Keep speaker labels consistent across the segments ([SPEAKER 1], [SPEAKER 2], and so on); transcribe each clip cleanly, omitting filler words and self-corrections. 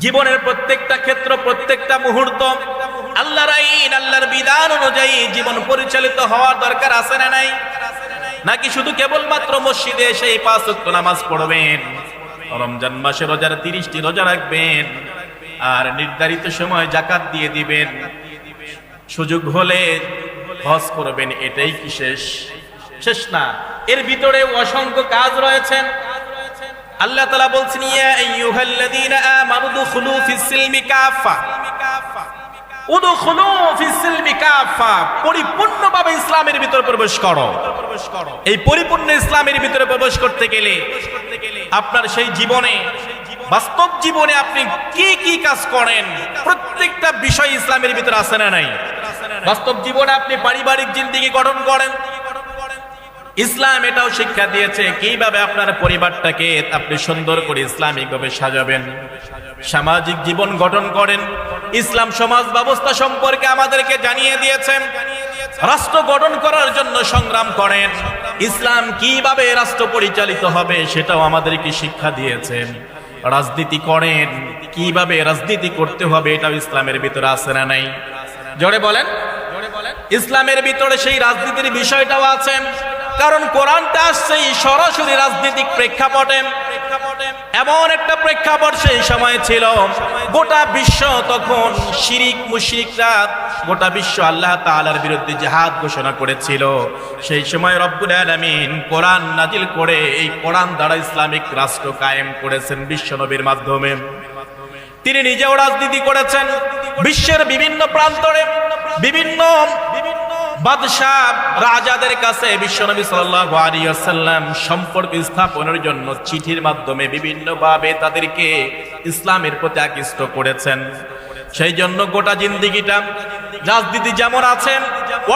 [SPEAKER 1] জীবনের প্রত্যেকটা ক্ষেত্র, প্রত্যেকটা মুহূর্ত আল্লাহর আইন, আল্লাহর বিধান অনুযায়ী জীবন পরিচালিত হওয়ার দরকার আছে না নাই? নাকি শুধু কেবলমাত্র মসজিদে এসে 5 ওয়াক্ত নামাজ পড়বেন, রমজান মাসে রোজার 30টি রোজা রাখবেন, আর নির্ধারিত সময় যাকাত দিয়ে দিবেন, সুযোগ হলে হজ করবেন, এটাই কি শেষ? শেষ না। এর ভিতরে অসংখ্য কাজ রয়েছে। আল্লাহ তাআলা বলছেন, ইয়া আইয়ুহাল্লাযীনা আমানু দুখুলু ফিস-সিলমি কাফা, উদখুলু ফিস-সিলমি কাফা, পরিপূর্ণভাবে ইসলামের ভিতরে প্রবেশ করো। এই পরিপূর্ণ ইসলামের ভিতরে প্রবেশ করতে গেলে আপনার সেই জীবনে, বাস্তব জীবনে আপনি কি কি কাজ করেন, প্রত্যেকটা বিষয় ইসলামের ভিতরে আছে না নাই? বাস্তব জীবনে আপনি পারিবারিক জিন্দেগি গঠন করেন, ইসলাম এটাও শিক্ষা দিয়েছে কিভাবে আপনার পরিবারটাকে আপনি সুন্দর করে ইসলামিক ভাবে সাজাবেন। সামাজিক জীবন গঠন করেন, ইসলাম সমাজ ব্যবস্থা সম্পর্কে আমাদেরকে জানিয়ে দিয়েছেন। রাষ্ট্র গঠন করার জন্য সংগ্রাম করেন, ইসলাম কিভাবে রাষ্ট্র পরিচালিত হবে সেটাও আমাদেরকে শিক্ষা দিয়েছেন। রাজনীতি করেন, কিভাবে রাজনীতি করতে হবে এটাও ইসলামের ভিতরে আছে না নাই? জোরে বলেন। ইসলামের ভিতরে সেই রাজনীতির বিষয়টাও আছে, কারণ কোরআনটা আসছে সরাসরি রাজনৈতিক প্রেক্ষাপটে। এমন একটা প্রেক্ষাপট সেই সময় ছিল, গোটা বিশ্ব তখন শিরিক মুশরিকরা, গোটা বিশ্ব আল্লাহ তাআলার বিরুদ্ধে জিহাদ ঘোষণা করেছিল। সেই সময় রব্বুল আলামিন কোরআন নাজিল করে এই কোরআন দ্বারা ইসলামিক রাষ্ট্র কায়েম করেছেন বিশ্বনবীর মাধ্যমে। তিনি নিজেও রাজনীতি করেছেন, বিশ্বের বিভিন্ন প্রান্তরে বিভিন্ন বাদশাহ রাজাদের কাছে বিশ্বনবী সাল্লাল্লাহু আলাইহি ওয়াসাল্লাম সম্পর্ক স্থাপনের জন্য চিঠির মাধ্যমে বিভিন্নভাবে তাদেরকে ইসলামের প্রতি আকৃষ্ট করেছেন। সেই জন্য গোটা জিন্দেগিটা রাজনীতি যেমন আছে,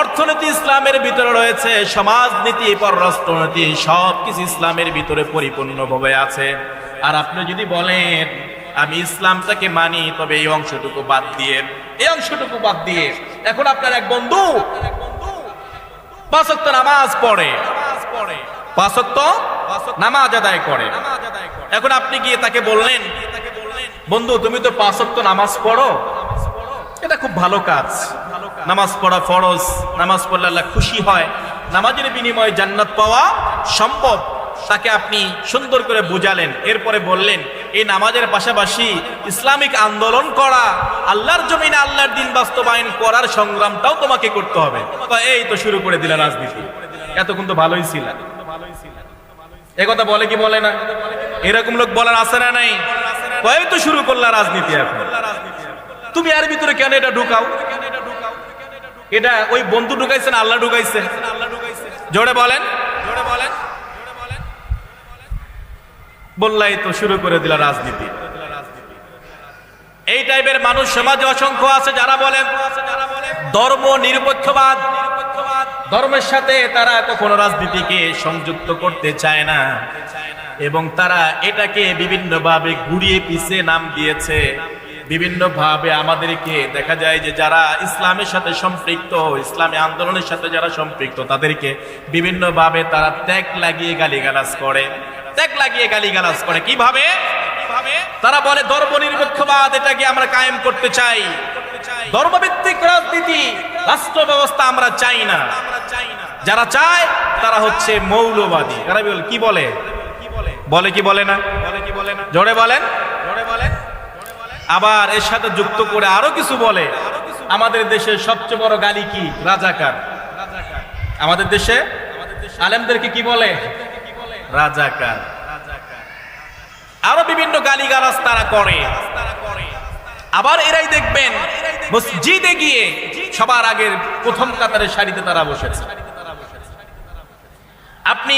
[SPEAKER 1] অর্থনীতি ইসলামের ভিতরে রয়েছে, সমাজনীতি, পররাষ্ট্রনীতি সবকিছু ইসলামের ভিতরে পরিপূর্ণভাবে আছে। আর আপনি যদি বলেন আমি ইসলামটাকে মানি, তবে এই অংশটুকু বাদ দিয়ে, এই অংশটুকু বাদ দিয়ে, এখন আপনার এক বন্ধু 5 ওয়াক্ত নামাজ পড়ে, 5 ওয়াক্ত নামাজ আদায় করে, এখন আপনি গিয়ে তাকে বললেন, বন্ধু তুমি তো 5 ওয়াক্ত নামাজ পড়ো, এটা খুব ভালো কাজ, নামাজ পড়া ফরজ, নামাজ পড়লে আল্লাহ খুশি হয়, নামাজের বিনিময়ে জান্নাত পাওয়া সম্ভব। তাকে আপনি সুন্দর করে বুঝালেন, এরপরে বললেন এই নামাজের পাশাপাশি ইসলামিক আন্দোলন করা, আল্লাহর জমিনে আল্লাহর দ্বীন বাস্তবায়ন করার সংগ্রামটাও তোমাকে করতে হবে। এই তো শুরু করে দিলা রাজনীতি, এতক্ষণ তো ভালোই ছিল। একথা বলে কি বলে না? এরকম লোক বলার আছে না নাই? এই তো শুরু করলা রাজনীতি, এখন তুমি এর ভিতরে কেন এটা ঢুকাও? এটা ওই বন্ধু ঢুকাইছেন, আল্লাহ ঢুকাইছে? জোরে বলেন। বললাই তো শুরু করে দিলা রাজনীতি। এই টাইপের মানুষ সমাজে অসংখ্য আছে যারা বলেন ধর্ম নিরপেক্ষবাদ, ধর্মের সাথে তারা কখনো রাজনীতিকে সংযুক্ত করতে চায় না, এবং তারা এটাকে বিভিন্নভাবে ঘুরিয়ে পিছিয়ে নাম দিয়েছে। বিভিন্নভাবে আমাদেরকে দেখা যায় যে যারা ইসলামের সাথে সম্পৃক্ত, ইসলামী আন্দোলনের সাথে যারা সম্পৃক্ত, তাদেরকে বিভিন্নভাবে তারা ত্যাগ লাগিয়ে গালিগালাজ করে, কিভাবে? তারা বলে ধর্ম নিরপেক্ষবাদ, এটাকে আমরা কায়েম করতে চাই, ধর্মভিত্তিক রাজনীতি, রাষ্ট্র ব্যবস্থা আমরা চাই না। যারা চায় তারা হচ্ছে মৌলবাদী। তারা কি বলে? বলে কি বলে না? জোরে বলেন। আবার এর সাথে যুক্ত করে আরো কিছু বলে, আমাদের দেশের সবচেয়ে বড় গালি কি? রাজাকার। আমাদের দেশে আলেমদেরকে কি বলে? রাজাকার। আরো বিভিন্ন গালিগালাজ তারা করে। আবার এরাই দেখবেন মসজিদে গিয়ে সবার আগের প্রথম কাতারের সারিতে তারা বসেছে। আপনি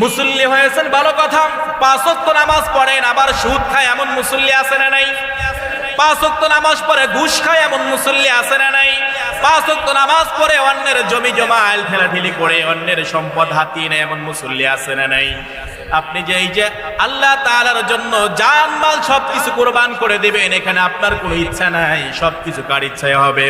[SPEAKER 1] মুসল্লি হয়েছেন ভালো কথা, 5 ওয়াক্ত নামাজ পড়েন, আবার সুদ খায় এমন মুসল্লি আছে না নাই? 5 ওয়াক্ত নামাজ পড়ে ঘুষ খায় এমন মুসল্লি আছে না নাই? 5 ওয়াক্ত নামাজ পড়ে অন্যের জমি জমা আইল ঠেলাঠেলি করে অন্যের সম্পদ হাতিয়ে নেয় এমন মুসল্লি আছে না নাই? আপনি যে এই যে আল্লাহ তাআলার জন্য জান মাল সবকিছু কুরবান করে দিবেন, এখানে আপনার কোনো ইচ্ছা নাই, সবকিছু কার ইচ্ছায় হবে?